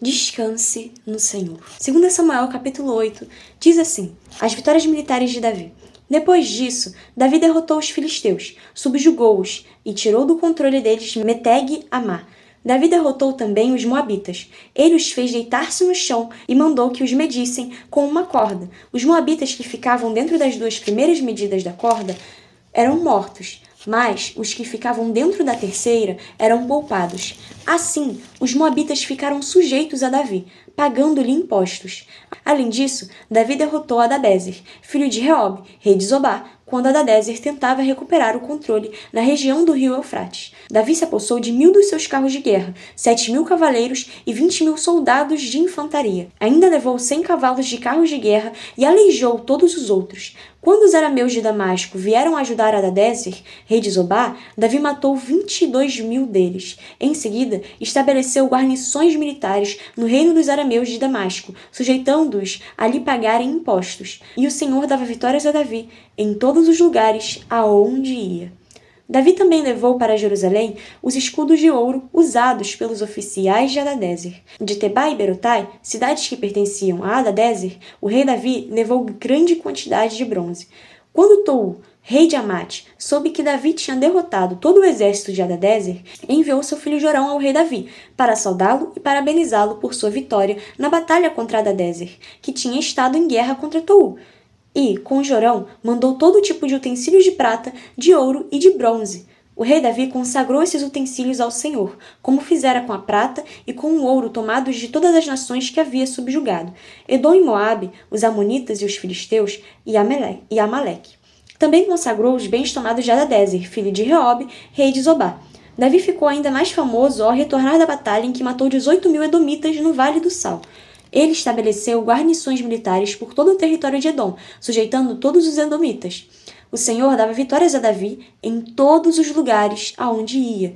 Descanse no Senhor. 2 Samuel, capítulo 8, diz assim: as vitórias militares de Davi. Depois disso, Davi derrotou os filisteus, subjugou-os e tirou do controle deles Meteg Amá. Davi derrotou também os moabitas. Ele os fez deitar-se no chão e mandou que os medissem com uma corda. Os moabitas que ficavam dentro das duas primeiras medidas da corda eram mortos, mas os que ficavam dentro da terceira eram poupados. Assim, os moabitas ficaram sujeitos a Davi, pagando-lhe impostos. Além disso, Davi derrotou Hadadezer, filho de Reob, rei de Zobá, quando Hadadezer tentava recuperar o controle na região do rio Eufrates. Davi se apossou de 1.000 dos seus carros de guerra, 7.000 cavaleiros e 20.000 soldados de infantaria. Ainda levou 100 cavalos de carros de guerra e aleijou todos os outros. Quando os arameus de Damasco vieram ajudar Hadadezer, rei de Zobá, Davi matou 22.000 deles. Em seguida, estabeleceu guarnições militares no reino dos arameus de Damasco, sujeitando-os a lhe pagarem impostos. E o Senhor dava vitórias a Davi em todos os lugares aonde ia. Davi também levou para Jerusalém os escudos de ouro usados pelos oficiais de Hadadezer. De Tebá e Berotai, cidades que pertenciam a Hadadezer, o rei Davi levou grande quantidade de bronze. Quando Tou, rei de Amate, soube que Davi tinha derrotado todo o exército de Hadadezer, enviou seu filho Jorão ao rei Davi, para saudá-lo e parabenizá-lo por sua vitória na batalha contra Hadadezer, que tinha estado em guerra contra Tou. E, com Jorão, mandou todo tipo de utensílios de prata, de ouro e de bronze. O rei Davi consagrou esses utensílios ao Senhor, como fizera com a prata e com o ouro tomados de todas as nações que havia subjugado, Edom e Moabe, os amonitas e os filisteus, e Amaleque. Também consagrou os bens tomados de Hadadezer, filho de Reob, rei de Zobá. Davi ficou ainda mais famoso ao retornar da batalha em que matou 18.000 edomitas no Vale do Sal. Ele estabeleceu guarnições militares por todo o território de Edom, sujeitando todos os edomitas. O Senhor dava vitórias a Davi em todos os lugares aonde ia.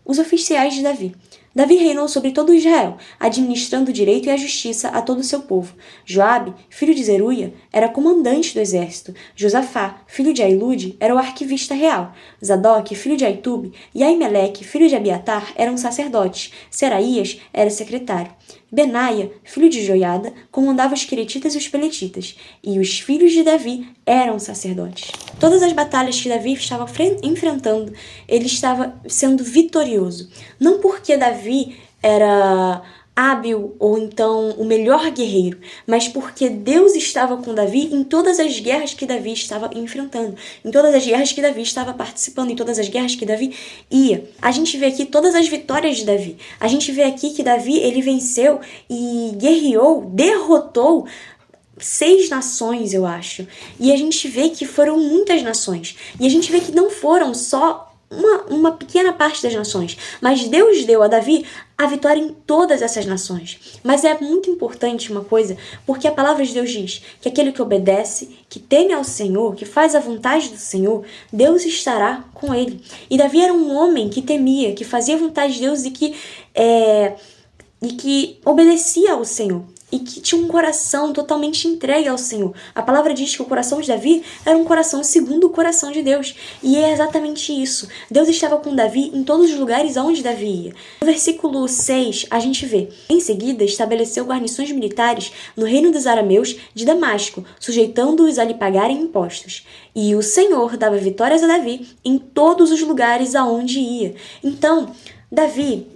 Os oficiais de Davi. Davi reinou sobre todo Israel, administrando o direito e a justiça a todo o seu povo. Joabe, filho de Zeruia, era comandante do exército. Josafá, filho de Ailude, era o arquivista real. Zadok, filho de Aitube, e Aimeleque, filho de Abiatar, eram sacerdotes. Seraías era secretário. Benaia, filho de Joiada, comandava os queretitas e os peletitas, e os filhos de Davi eram sacerdotes. Todas as batalhas que Davi estava enfrentando, ele estava sendo vitorioso. Não porque Davi era hábil ou então o melhor guerreiro, mas porque Deus estava com Davi em todas as guerras que Davi estava enfrentando, em todas as guerras que Davi estava participando, em todas as guerras que Davi ia. A gente vê aqui todas as vitórias de Davi. A gente vê aqui que Davi, ele venceu e guerreou, derrotou 6 nações, eu acho. E a gente vê que foram muitas nações. E a gente vê que não foram só uma pequena parte das nações, mas Deus deu a Davi a vitória em todas essas nações. Mas é muito importante uma coisa, porque a palavra de Deus diz que aquele que obedece, que teme ao Senhor, que faz a vontade do Senhor, Deus estará com ele. E Davi era um homem que temia, que fazia a vontade de Deus e que obedecia ao Senhor. E que tinha um coração totalmente entregue ao Senhor. A palavra diz que o coração de Davi era um coração segundo o coração de Deus. E é exatamente isso. Deus estava com Davi em todos os lugares aonde Davi ia. No versículo 6, a gente vê: em seguida, estabeleceu guarnições militares no reino dos arameus de Damasco, sujeitando-os a lhe pagarem impostos. E o Senhor dava vitórias a Davi em todos os lugares aonde ia. Então, Davi,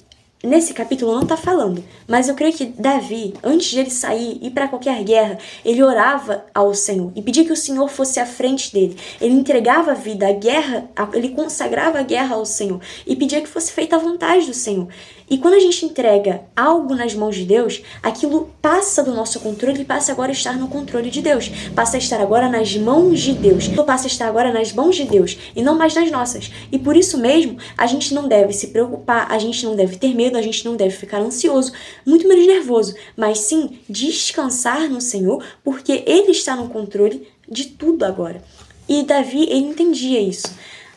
nesse capítulo não está falando, mas eu creio que Davi, antes de ele sair e ir para qualquer guerra, ele orava ao Senhor e pedia que o Senhor fosse à frente dele. Ele entregava a vida, a guerra, ele consagrava a guerra ao Senhor e pedia que fosse feita a vontade do Senhor. E quando a gente entrega algo nas mãos de Deus, aquilo passa do nosso controle e passa agora a estar no controle de Deus. Passa a estar agora nas mãos de Deus. Então passa a estar agora nas mãos de Deus e não mais nas nossas. E por isso mesmo, a gente não deve se preocupar, a gente não deve ter medo, a gente não deve ficar ansioso, muito menos nervoso, mas sim descansar no Senhor, porque Ele está no controle de tudo agora. E Davi, ele entendia isso.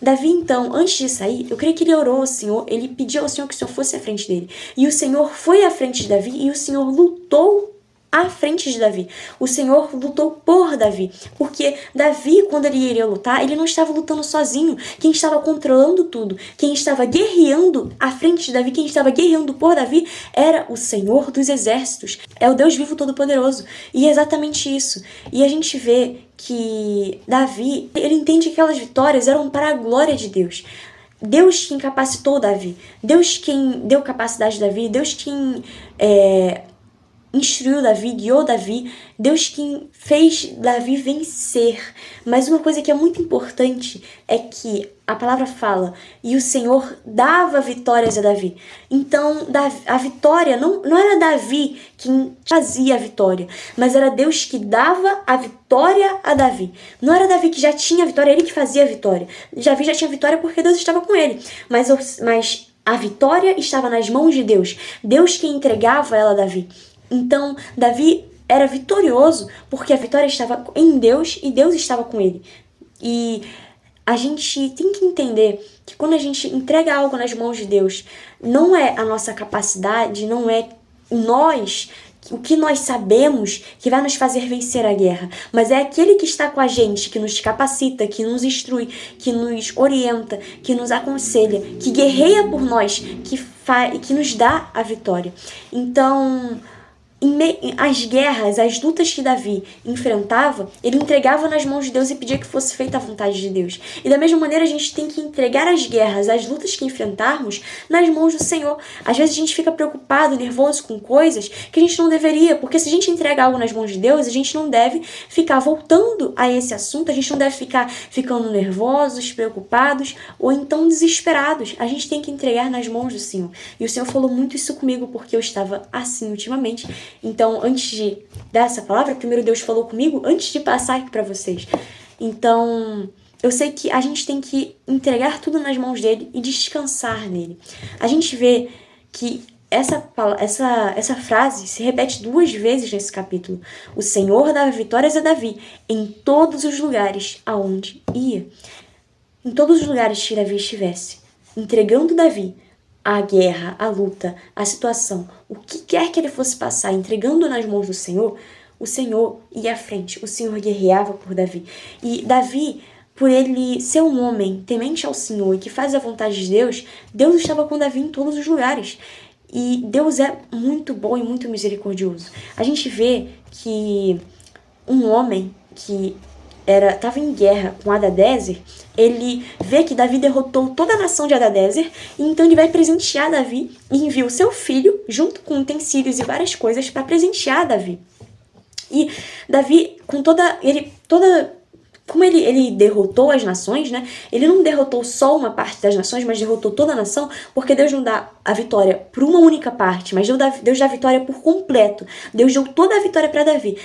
Davi, então, antes de sair, eu creio que ele orou ao Senhor, ele pediu ao Senhor que o Senhor fosse à frente dele. E o Senhor foi à frente de Davi e o Senhor lutou à frente de Davi. O Senhor lutou por Davi, porque Davi, quando ele iria lutar, ele não estava lutando sozinho. Quem estava controlando tudo, quem estava guerreando à frente de Davi, quem estava guerreando por Davi, era o Senhor dos exércitos. É o Deus vivo todo-poderoso. E é exatamente isso. E a gente vê que Davi, ele entende que aquelas vitórias eram para a glória de Deus. Deus quem capacitou Davi, Deus quem deu capacidade a Davi, Deus quem instruiu Davi, guiou Davi, Deus quem fez Davi vencer. Mas uma coisa que é muito importante é que a palavra fala, e o Senhor dava vitórias a Davi. Então, a vitória não era Davi quem fazia a vitória, mas era Deus que dava a vitória a Davi. Não era Davi que já tinha a vitória, ele que fazia a vitória. Davi já tinha a vitória porque Deus estava com ele. Mas a vitória estava nas mãos de Deus. Deus que entregava ela a Davi. Então, Davi era vitorioso porque a vitória estava em Deus e Deus estava com ele. E a gente tem que entender que quando a gente entrega algo nas mãos de Deus, não é a nossa capacidade, não é o que nós sabemos que vai nos fazer vencer a guerra, mas é aquele que está com a gente, que nos capacita, que nos instrui, que nos orienta, que nos aconselha, que guerreia por nós, que nos dá a vitória. Então, as guerras, as lutas que Davi enfrentava, ele entregava nas mãos de Deus e pedia que fosse feita a vontade de Deus. E da mesma maneira a gente tem que entregar as guerras, as lutas que enfrentarmos nas mãos do Senhor. Às vezes a gente fica preocupado, nervoso com coisas que a gente não deveria, porque se a gente entrega algo nas mãos de Deus, a gente não deve ficar voltando a esse assunto, a gente não deve ficar ficando nervosos, preocupados ou então desesperados. A gente tem que entregar nas mãos do Senhor. E o Senhor falou muito isso comigo porque eu estava assim ultimamente. Então, antes de dar essa palavra, primeiro Deus falou comigo antes de passar aqui para vocês. Então, eu sei que a gente tem que entregar tudo nas mãos dele e descansar nele. A gente vê que essa frase se repete 2 vezes nesse capítulo. O Senhor dava vitórias a Davi em todos os lugares aonde ia. Em todos os lugares que Davi estivesse, entregando Davi a guerra, a luta, a situação, o que quer que ele fosse passar, entregando nas mãos do Senhor, o Senhor ia à frente, o Senhor guerreava por Davi. E Davi, por ele ser um homem temente ao Senhor e que faz a vontade de Deus, Deus estava com Davi em todos os lugares. E Deus é muito bom e muito misericordioso. A gente vê que um homem que estava em guerra com Hadadezer, ele vê que Davi derrotou toda a nação de Hadadezer, e então ele vai presentear Davi e envia o seu filho, junto com utensílios e várias coisas, para presentear Davi. E Davi, como ele derrotou as nações, né? Ele não derrotou só uma parte das nações, mas derrotou toda a nação, porque Deus não dá a vitória por uma única parte, mas Deus dá a vitória por completo. Deus deu toda a vitória para Davi.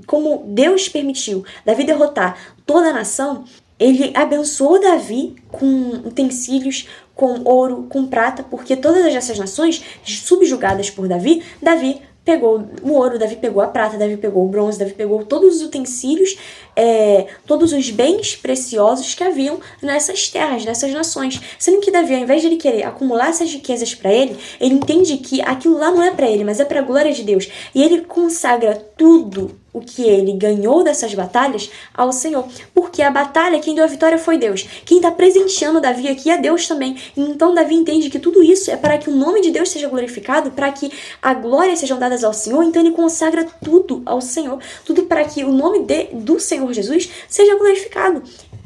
Como Deus permitiu Davi derrotar toda a nação, ele abençoou Davi com utensílios, com ouro, com prata, porque todas essas nações subjugadas por Davi pegou o ouro, Davi pegou a prata, Davi pegou o bronze, Davi pegou todos os utensílios, todos os bens preciosos que haviam nessas terras, nessas nações. Sendo que Davi, ao invés de ele querer acumular essas riquezas para ele entende que aquilo lá não é para ele, mas é para a glória de Deus. E ele consagra tudo o que ele ganhou dessas batalhas ao Senhor. Porque a batalha, quem deu a vitória foi Deus. Quem está presenteando Davi aqui é Deus também. E então Davi entende que tudo isso é para que o nome de Deus seja glorificado, para que a glória sejam dadas ao Senhor. Então ele consagra tudo ao Senhor. Tudo para que o nome do Senhor Jesus seja glorificado.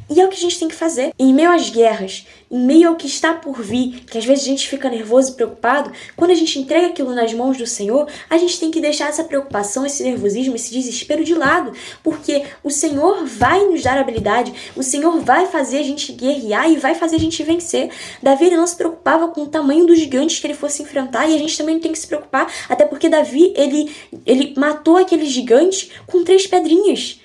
E é o que a gente tem que fazer. Em meio às guerras, em meio ao que está por vir, que às vezes a gente fica nervoso e preocupado, quando a gente entrega aquilo nas mãos do Senhor, a gente tem que deixar essa preocupação, esse nervosismo, esse desespero de lado, porque o Senhor vai nos dar habilidade, o Senhor vai fazer a gente guerrear e vai fazer a gente vencer. Davi, ele não se preocupava com o tamanho dos gigantes que ele fosse enfrentar, e a gente também tem que se preocupar, até porque Davi, ele matou aqueles gigantes com 3 pedrinhas.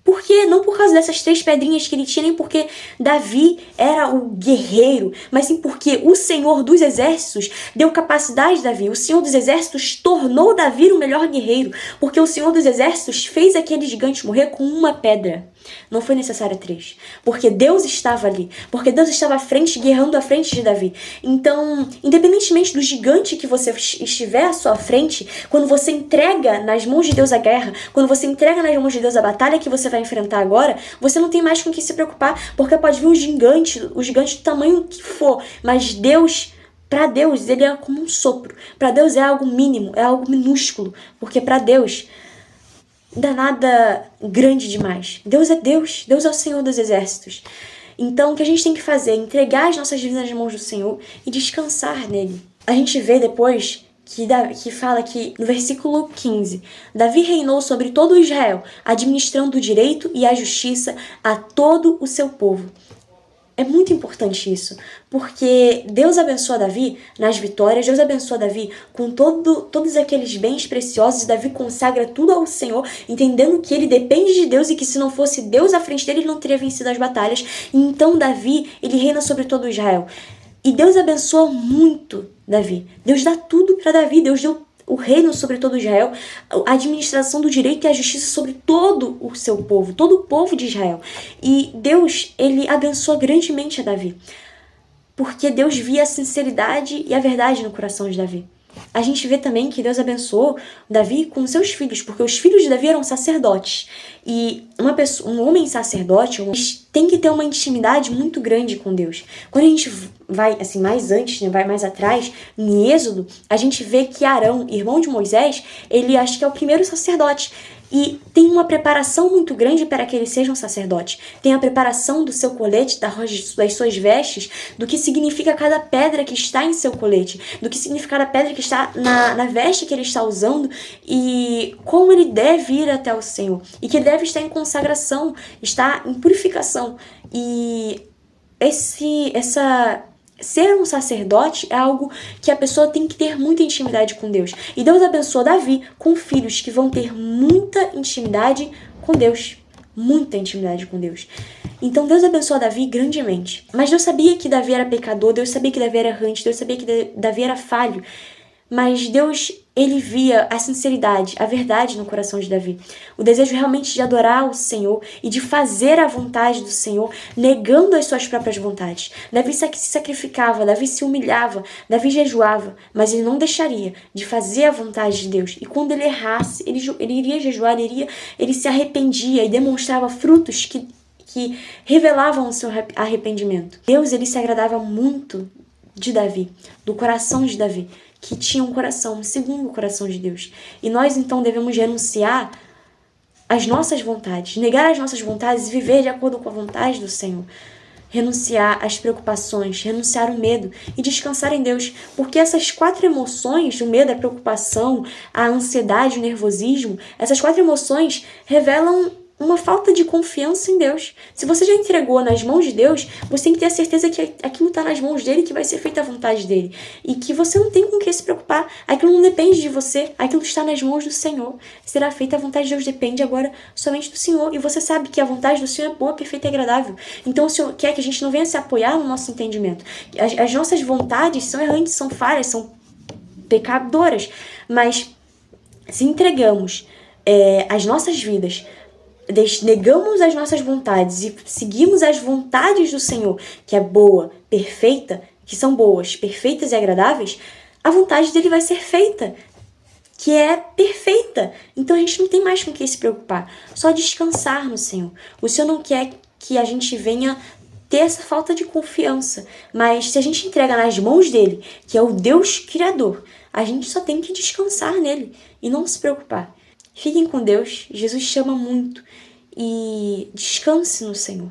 Por quê? Não por causa dessas 3 pedrinhas que ele tinha, nem porque Davi era o guerreiro, mas sim porque o Senhor dos Exércitos deu capacidade a Davi. O Senhor dos Exércitos tornou Davi o melhor guerreiro, porque o Senhor dos Exércitos fez aquele gigante morrer com uma pedra. Não foi necessário 3. Porque Deus estava ali. Porque Deus estava à frente, guerreando à frente de Davi. Então, independentemente do gigante que você estiver à sua frente, quando você entrega nas mãos de Deus a guerra, quando você entrega nas mãos de Deus a batalha que você vai enfrentar agora, você não tem mais com o que se preocupar, porque pode vir o gigante do tamanho que for, mas Deus, para Deus, ele é como um sopro. Para Deus é algo mínimo, é algo minúsculo, porque para Deus não dá nada grande demais. Deus é Deus, Deus é o Senhor dos exércitos. Então, o que a gente tem que fazer é entregar as nossas vidas nas mãos do Senhor e descansar nele. A gente vê depois que fala que, no versículo 15, Davi reinou sobre todo Israel, administrando o direito e a justiça a todo o seu povo. É muito importante isso, porque Deus abençoa Davi nas vitórias, Deus abençoa Davi com todos aqueles bens preciosos, e Davi consagra tudo ao Senhor, entendendo que ele depende de Deus e que se não fosse Deus à frente dele, ele não teria vencido as batalhas. E então Davi, ele reina sobre todo Israel. E Deus abençoa muito Davi. Deus dá tudo para Davi, Deus deu o reino sobre todo Israel, a administração do direito e a justiça sobre todo o seu povo, todo o povo de Israel. E Deus, ele abençoa grandemente a Davi, porque Deus via a sinceridade e a verdade no coração de Davi. A gente vê também que Deus abençoou Davi com seus filhos, porque os filhos de Davi eram sacerdotes. E um homem sacerdote tem que ter uma intimidade muito grande com Deus. Quando a gente vai assim mais antes, né, vai mais atrás, em Êxodo, a gente vê que Arão, irmão de Moisés, ele acho que é o primeiro sacerdote. E tem uma preparação muito grande para que ele seja um sacerdote. Tem a preparação do seu colete, das suas vestes, do que significa cada pedra que está em seu colete, do que significa cada pedra que está na veste que ele está usando e como ele deve ir até o Senhor. E que ele deve estar em consagração, estar em purificação. E ser um sacerdote é algo que a pessoa tem que ter muita intimidade com Deus. E Deus abençoa Davi com filhos que vão ter muita intimidade com Deus. Muita intimidade com Deus. Então Deus abençoa Davi grandemente. Mas Deus sabia que Davi era pecador, Deus sabia que Davi era errante, Deus sabia que Davi era falho. Mas Deus, ele via a sinceridade, a verdade no coração de Davi. O desejo realmente de adorar o Senhor e de fazer a vontade do Senhor, negando as suas próprias vontades. Davi se sacrificava, Davi se humilhava, Davi jejuava, mas ele não deixaria de fazer a vontade de Deus. E quando ele errasse, ele iria jejuar, ele se arrependia e demonstrava frutos que revelavam o seu arrependimento. Deus, ele se agradava muito de Davi, do coração de Davi, que tinha um coração segundo o coração de Deus. E nós, então, devemos renunciar às nossas vontades, negar as nossas vontades e viver de acordo com a vontade do Senhor. Renunciar às preocupações, renunciar ao medo e descansar em Deus. Porque essas 4 emoções, o medo, a preocupação, a ansiedade, o nervosismo, essas 4 emoções revelam uma falta de confiança em Deus. Se você já entregou nas mãos de Deus, você tem que ter a certeza que aquilo está nas mãos dele, que vai ser feita a vontade dele. E que você não tem com o que se preocupar. Aquilo não depende de você, aquilo está nas mãos do Senhor. Será feita a vontade de Deus, depende agora somente do Senhor. E você sabe que a vontade do Senhor é boa, perfeita e agradável. Então o Senhor quer que a gente não venha se apoiar no nosso entendimento. As nossas vontades são errantes, são falhas, são pecadoras. Mas se entregamos as nossas vidas, negamos as nossas vontades e seguimos as vontades do Senhor, que é boa, perfeita, que são boas, perfeitas e agradáveis, a vontade dele vai ser feita, que é perfeita. Então a gente não tem mais com o que se preocupar, só descansar no Senhor. O Senhor não quer que a gente venha ter essa falta de confiança, mas se a gente entrega nas mãos dele, que é o Deus Criador, a gente só tem que descansar nele e não se preocupar. Fiquem com Deus, Jesus chama muito e descanse no Senhor.